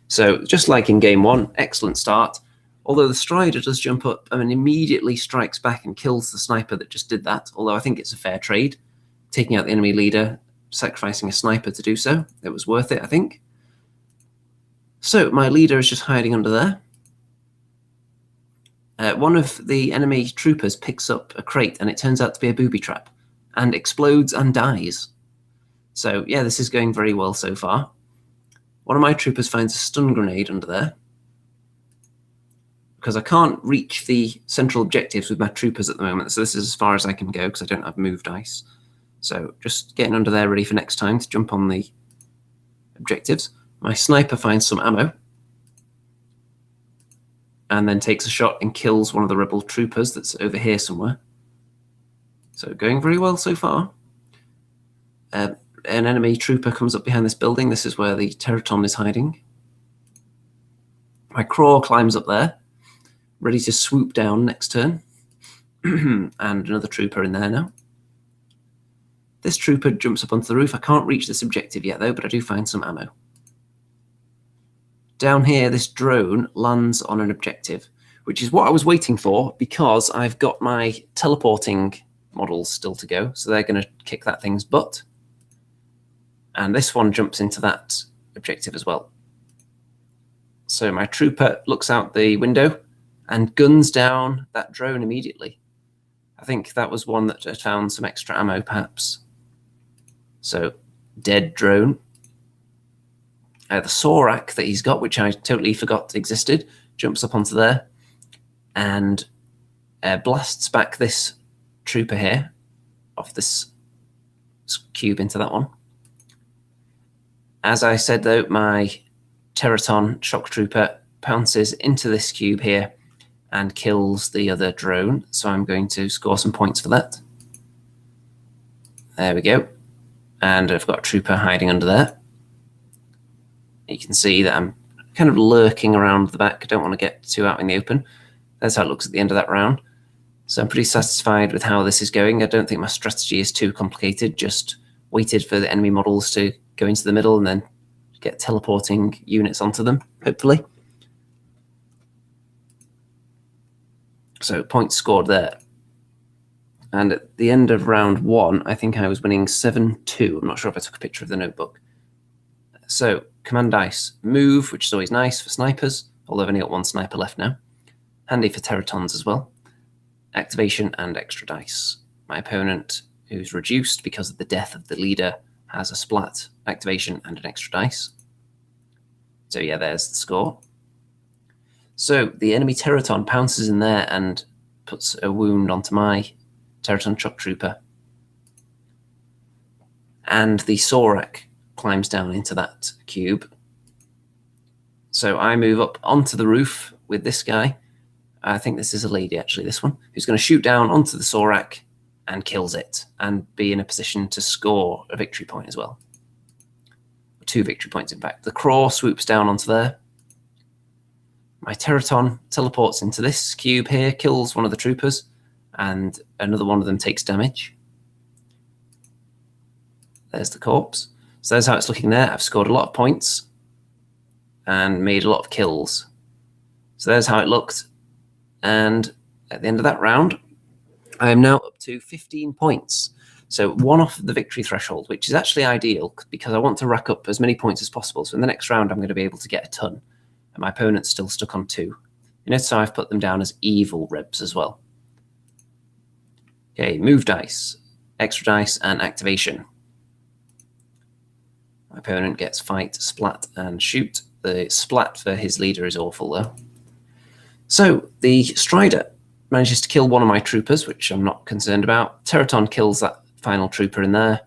[SPEAKER 1] So just like in game 1, excellent start. Although the Strider does jump up and immediately strikes back and kills the sniper that just did that. Although I think it's a fair trade, taking out the enemy leader, sacrificing a sniper to do so. It was worth it, I think. So my leader is just hiding under there. One of the enemy troopers picks up a crate, and it turns out to be a booby trap, and explodes and dies. So yeah, this is going very well so far. One of my troopers finds a stun grenade under there. because I can't reach the central objectives with my troopers at the moment. So this is as far as I can go because I don't have move dice. So just getting under there ready for next time to jump on the objectives. My sniper finds some ammo and then takes a shot and kills one of the rebel troopers that's over here somewhere. So going very well so far. An enemy trooper comes up behind this building. This is where the Teraton is hiding. My craw climbs up there, ready to swoop down next turn. And another trooper in there now. This trooper jumps up onto the roof. I can't reach this objective yet, though, but I do find some ammo. Down here, this drone lands on an objective, which is what I was waiting for because I've got my teleporting models still to go, so they're going to kick that thing's butt. And this one jumps into that objective as well. So my trooper looks out the window and guns down that drone immediately. I think that was one that had found some extra ammo, perhaps. So, dead drone. The Sorak that he's got, which I totally forgot existed, jumps up onto there and blasts back this trooper here off this cube into that one. As I said, though, my Teraton shock trooper pounces into this cube here and kills the other drone. So I'm going to score some points for that. There we go. And I've got a trooper hiding under there. You can see that I'm kind of lurking around the back. I don't want to get too out in the open. That's how it looks at the end of that round. So I'm pretty satisfied with how this is going. I don't think my strategy is too complicated. Just waited for the enemy models to go into the middle and then get teleporting units onto them, hopefully. So points scored there. And at the end of round 1, I think I was winning 7-2. I'm not sure if I took a picture of the notebook. So command dice, move, which is always nice for snipers, although I've only got one sniper left now. Handy for Teratons as well. Activation and extra dice. My opponent, who's reduced because of the death of the leader, has a splat, activation, and an extra dice. So yeah, there's the score. So the enemy Teraton pounces in there and puts a wound onto my Teraton shock trooper. And the Sorak climbs down into that cube. So I move up onto the roof with this guy. I think this is a lady, actually, this one, who's going to shoot down onto the Sorak and kills it and be in a position to score a victory point as well. 2 victory points, in fact. The craw swoops down onto there. My Teraton teleports into this cube here, kills one of the troopers, and another one of them takes damage. There's the corpse. So there's how it's looking there. I've scored a lot of points and made a lot of kills. So there's how it looked. And at the end of that round, I am now up to 15 points. So 1 off the victory threshold, which is actually ideal because I want to rack up as many points as possible. So in the next round, I'm going to be able to get a ton. And my opponent's still stuck on 2. You notice how I've put them down as evil rebs as well. Okay, move dice, extra dice, and activation. My opponent gets fight, splat, and shoot. The splat for his leader is awful, though. So the Strider manages to kill one of my troopers, which I'm not concerned about. Teraton kills that final trooper in there.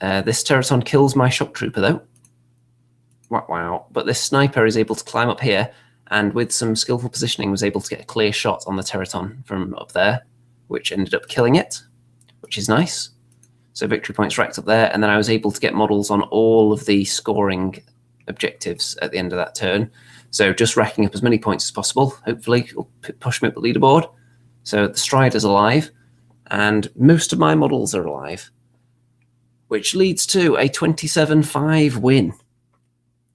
[SPEAKER 1] This Teraton kills my shock trooper, though. Wow. But this sniper is able to climb up here and with some skillful positioning was able to get a clear shot on the Teraton from up there, which ended up killing it, which is nice. So victory points racked up there, and then I was able to get models on all of the scoring objectives at the end of that turn. So just racking up as many points as possible, hopefully will push me up the leaderboard. So the Strider's alive, and most of my models are alive, which leads to a 27-5 win,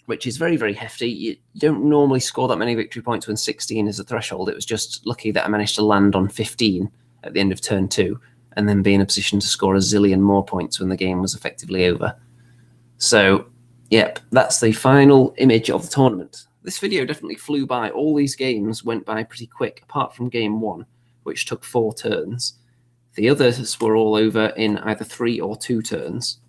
[SPEAKER 1] which is very, very hefty. You don't normally score that many victory points when 16 is a threshold. It was just lucky that I managed to land on 15 at the end of turn 2 and then be in a position to score a zillion more points when the game was effectively over. So, yep, that's the final image of the tournament. This video definitely flew by. All these games went by pretty quick, apart from game 1, which took 4 turns. The others were all over in either 3 or 2 turns.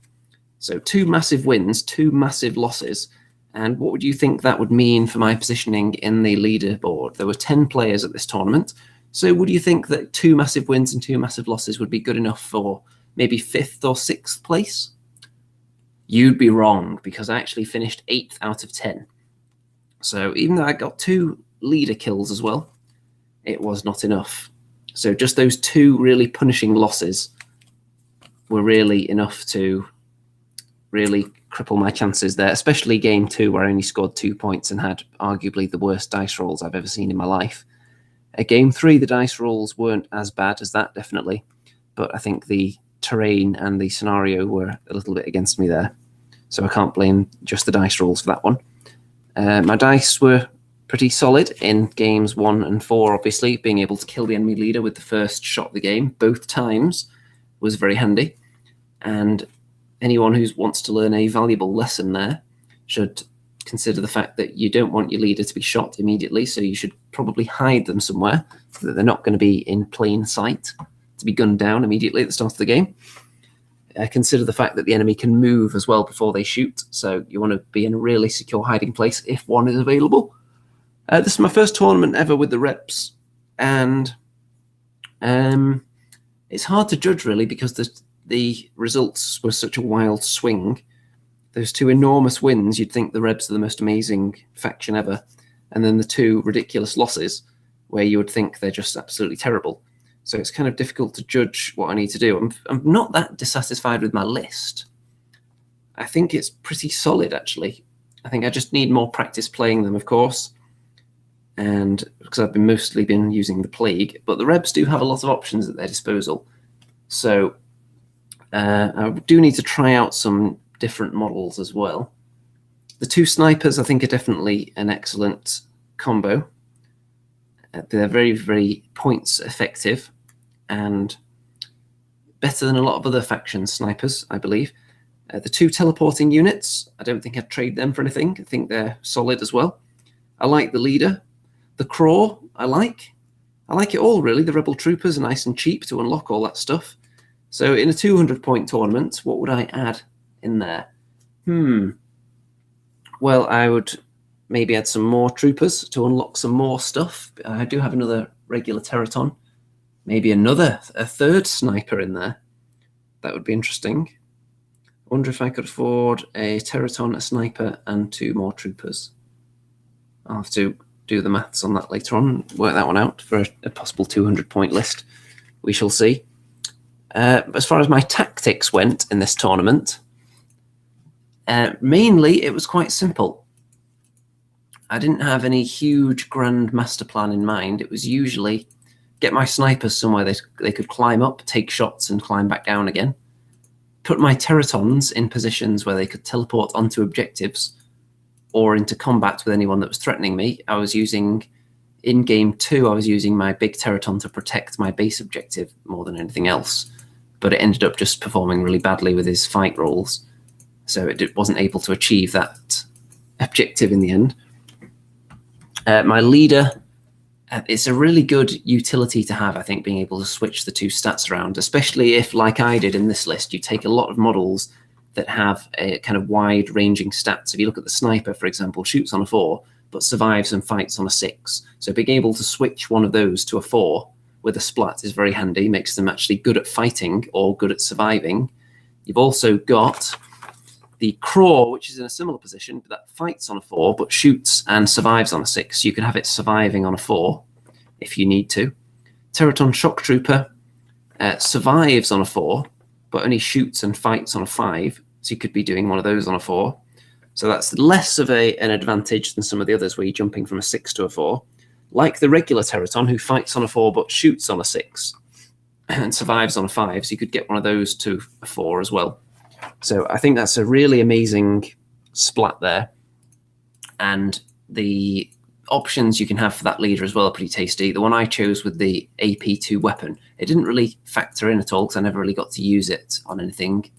[SPEAKER 1] So 2 massive wins, 2 massive losses, And what would you think that would mean for my positioning in the leaderboard? There were 10 players at this tournament. So would you think that 2 massive wins and 2 massive losses would be good enough for maybe 5th or 6th place? You'd be wrong, because I actually finished 8th out of 10. So even though I got 2 leader kills as well, it was not enough. So just those 2 really punishing losses were really enough to really cripple my chances there, especially game 2, where I only scored 2 points and had arguably the worst dice rolls I've ever seen in my life. At game 3, the dice rolls weren't as bad as that, definitely, but I think the terrain and the scenario were a little bit against me there. So I can't blame just the dice rolls for that one. My dice were pretty solid in games 1 and 4, obviously. Being able to kill the enemy leader with the first shot of the game, both times, was very handy. And anyone who wants to learn a valuable lesson there should consider the fact that you don't want your leader to be shot immediately, so you should probably hide them somewhere so that they're not going to be in plain sight to be gunned down immediately at the start of the game. Consider the fact that the enemy can move as well before they shoot, so you want to be in a really secure hiding place if one is available. This is my first tournament ever with the reps, and it's hard to judge really, because the results were such a wild swing. Those 2 enormous wins, you'd think the Rebs are the most amazing faction ever, and then the 2 ridiculous losses where you would think they're just absolutely terrible. So it's kind of difficult to judge what I need to do. I'm not that dissatisfied with my list. I think it's pretty solid, actually. I think I just need more practice playing them, of course, and because I've mostly been using the Plague, but the Rebs do have a lot of options at their disposal. So I do need to try out some different models as well. The 2 snipers, I think, are definitely an excellent combo. They're very, very points effective and better than a lot of other faction snipers, I believe. The 2 teleporting units, I don't think I'd trade them for anything. I think they're solid as well. I like the leader. The Craw, I like it all, really. The Rebel Troopers are nice and cheap to unlock all that stuff. So in a 200-point tournament, what would I add in there? Well, I would maybe add some more troopers to unlock some more stuff. I do have another regular Teraton. Maybe a 3rd sniper in there. That would be interesting. I wonder if I could afford a Teraton, a sniper, and 2 more troopers. I'll have to do the maths on that later on, work that one out for a possible 200-point list. We shall see. As far as my tactics went in this tournament, mainly it was quite simple. I didn't have any huge grand master plan in mind. It was usually get my snipers somewhere they could climb up, take shots, and climb back down again. Put my Teratons in positions where they could teleport onto objectives or into combat with anyone that was threatening me. In game 2, I was using my big Teraton to protect my base objective more than anything else, but it ended up just performing really badly with his fight rolls, so it wasn't able to achieve that objective in the end. My leader, it's a really good utility to have, I think, being able to switch the 2 stats around, especially if, like I did in this list, you take a lot of models that have a kind of wide-ranging stats. If you look at the sniper, for example, shoots on a 4, but survives and fights on a 6. So being able to switch one of those to a 4 with a splat is very handy, makes them actually good at fighting or good at surviving. You've also got the Craw, which is in a similar position, but that fights on a 4, but shoots and survives on a 6. You can have it surviving on a 4 if you need to. Teraton Shock Trooper survives on a 4, but only shoots and fights on a 5. So you could be doing one of those on a 4. So that's less of an advantage than some of the others where you're jumping from a 6 to a 4. Like the regular Teraton, who fights on a 4 but shoots on a 6 and survives on a 5. So you could get one of those to a 4 as well. So I think that's a really amazing splat there. And the options you can have for that leader as well are pretty tasty. The one I chose with the AP2 weapon, it didn't really factor in at all because I never really got to use it on anything.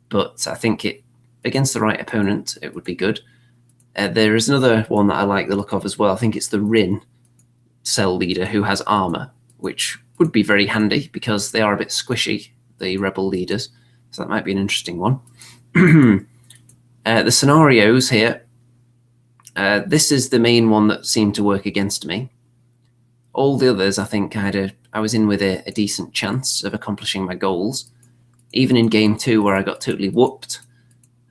[SPEAKER 1] But I think against the right opponent, it would be good. There is another one that I like the look of as well. I think it's the Rin cell leader who has armor, which would be very handy because they are a bit squishy, the rebel leaders. So that might be an interesting one. The scenarios here, This is the main one that seemed to work against me. All the others, I think I was in with a decent chance of accomplishing my goals. Even in game 2, where I got totally whooped,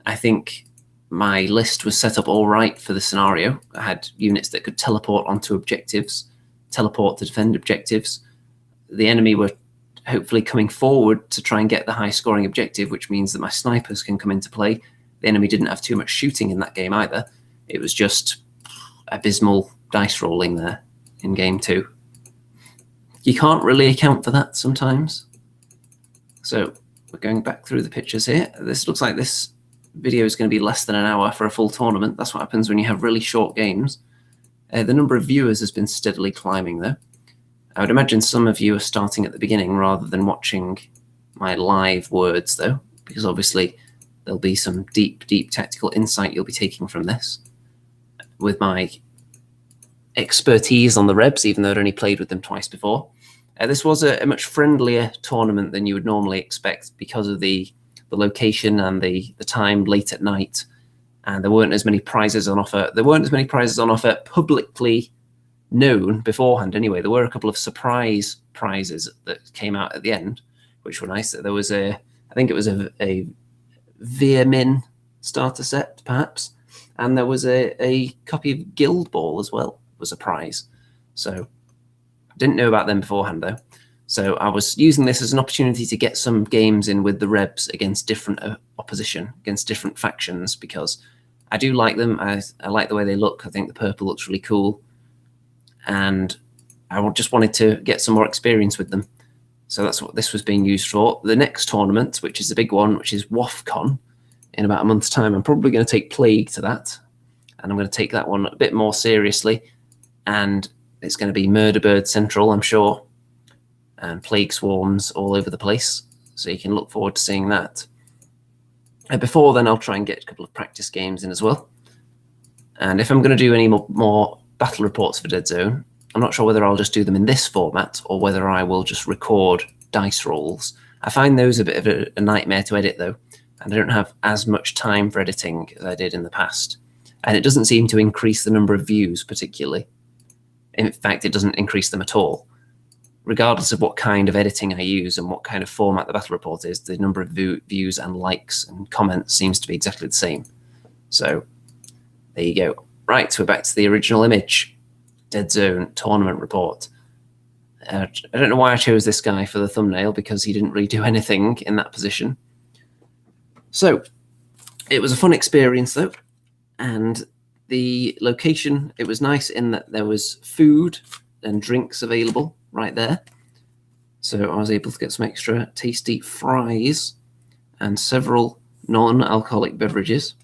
[SPEAKER 1] I think my list was set up all right for the scenario. I had units that could teleport onto objectives, teleport to defend objectives. The enemy were hopefully coming forward to try and get the high scoring objective, which means that my snipers can come into play. The enemy didn't have too much shooting in that game either. It was just abysmal dice rolling there in game 2. You can't really account for that sometimes. So we're going back through the pictures here. This looks like this video is going to be less than an hour for a full tournament. That's what happens when you have really short games. The number of viewers has been steadily climbing though. I would imagine some of you are starting at the beginning rather than watching my live words though, because obviously there'll be some deep tactical insight you'll be taking from this. With my expertise on the Rebs, even though I'd only played with them twice before. This was a much friendlier tournament than you would normally expect because of the location and the time late at night, and there weren't as many prizes on offer. There weren't as many prizes on offer publicly known beforehand anyway. There were a couple of surprise prizes that came out at the end, which were nice. There was I think it was a Veermin starter set, perhaps, and there was a copy of Guild Ball as well, was a prize. So I didn't know about them beforehand though. So I was using this as an opportunity to get some games in with the Rebs against different opposition, against different factions, because I do like them. I like the way they look. I think the purple looks really cool. And I just wanted to get some more experience with them. So that's what this was being used for. The next tournament, which is the big one, which is WoFCon, in about a month's time, I'm probably going to take Plague to that. And I'm going to take that one a bit more seriously. And it's going to be Murderbird Central, I'm sure. And Plague Swarms all over the place. So you can look forward to seeing that. And before then, I'll try and get a couple of practice games in as well. And if I'm going to do any more battle reports for Deadzone, I'm not sure whether I'll just do them in this format or whether I will just record dice rolls. I find those a bit of a nightmare to edit though, and I don't have as much time for editing as I did in the past. And it doesn't seem to increase the number of views particularly. In fact, it doesn't increase them at all. Regardless of what kind of editing I use and what kind of format the battle report is, the number of views and likes and comments seems to be exactly the same. So there you go. Right, we're back to the original image. Deadzone tournament report. I don't know why I chose this guy for the thumbnail, because he didn't really do anything in that position. So it was a fun experience though, and the location, it was nice in that there was food and drinks available right there. So I was able to get some extra tasty fries and several non-alcoholic beverages.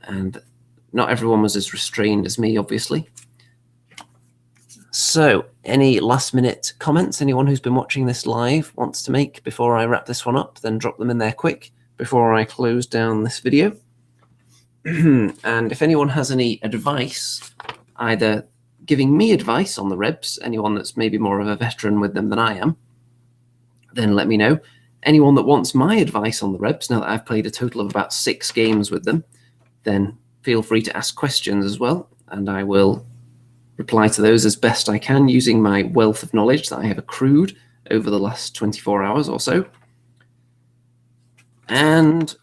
[SPEAKER 1] And not everyone was as restrained as me, obviously. So any last minute comments anyone who's been watching this live wants to make before I wrap this one up, then drop them in there quick before I close down this video. And if anyone has any advice, either giving me advice on the Rebs, anyone that's maybe more of a veteran with them than I am, then let me know. Anyone that wants my advice on the Rebs, now that I've played a total of about 6 games with them, then feel free to ask questions as well, and I will reply to those as best I can using my wealth of knowledge that I have accrued over the last 24 hours or so. And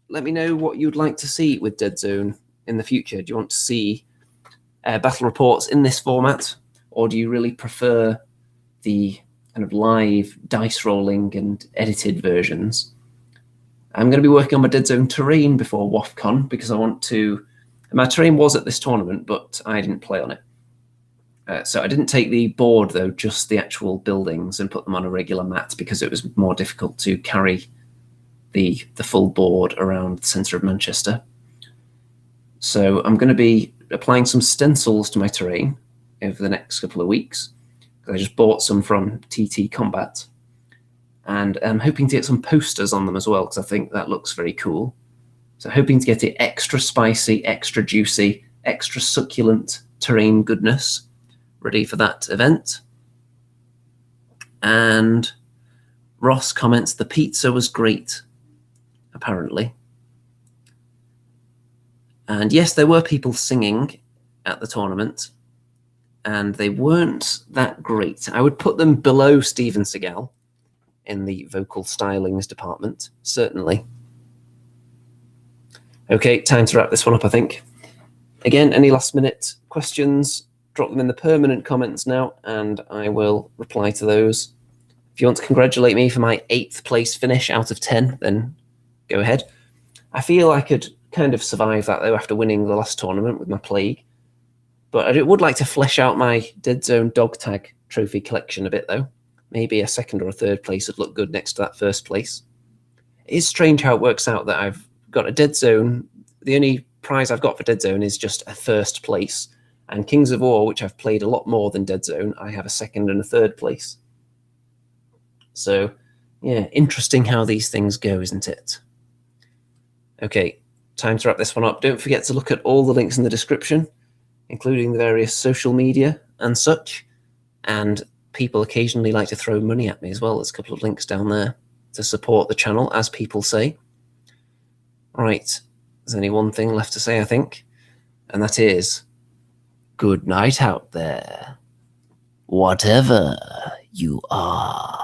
[SPEAKER 1] let me know what you'd like to see with Deadzone in the future. Do you want to see battle reports in this format, or do you really prefer the kind of live dice rolling and edited versions? I'm going to be working on my Deadzone terrain before WoFCon, because I want to... My terrain was at this tournament, but I didn't play on it. So I didn't take the board, though, just the actual buildings, and put them on a regular mat, because it was more difficult to carry the full board around the centre of Manchester. So I'm going to be applying some stencils to my terrain over the next couple of weeks. I just bought some from TT Combat, and I'm hoping to get some posters on them as well, because I think that looks very cool. So hoping to get it extra spicy, extra juicy, extra succulent terrain goodness ready for that event. And Ross comments, the pizza was great, apparently. And yes, there were people singing at the tournament, and they weren't that great. I would put them below Steven Seagal in the vocal stylings department, certainly. Okay, time to wrap this one up, I think. Again, any last minute questions, drop them in the permanent comments now, and I will reply to those. If you want to congratulate me for my 8th place finish out of 10, then go ahead. I feel I could kind of survive that, though, after winning the last tournament with my plague. But I would like to flesh out my Deadzone dog tag trophy collection a bit, though. Maybe a 2nd or a 3rd place would look good next to that 1st place. It is strange how it works out that I've got a Deadzone. The only prize I've got for Deadzone is just a 1st place. And Kings of War, which I've played a lot more than Deadzone, I have a 2nd and a 3rd place. So, yeah, interesting how these things go, isn't it? Okay, time to wrap this one up. Don't forget to look at all the links in the description, including the various social media and such. And people occasionally like to throw money at me as well. There's a couple of links down there to support the channel, as people say. Right, there's only one thing left to say, I think, and that is, good night out there, whatever you are.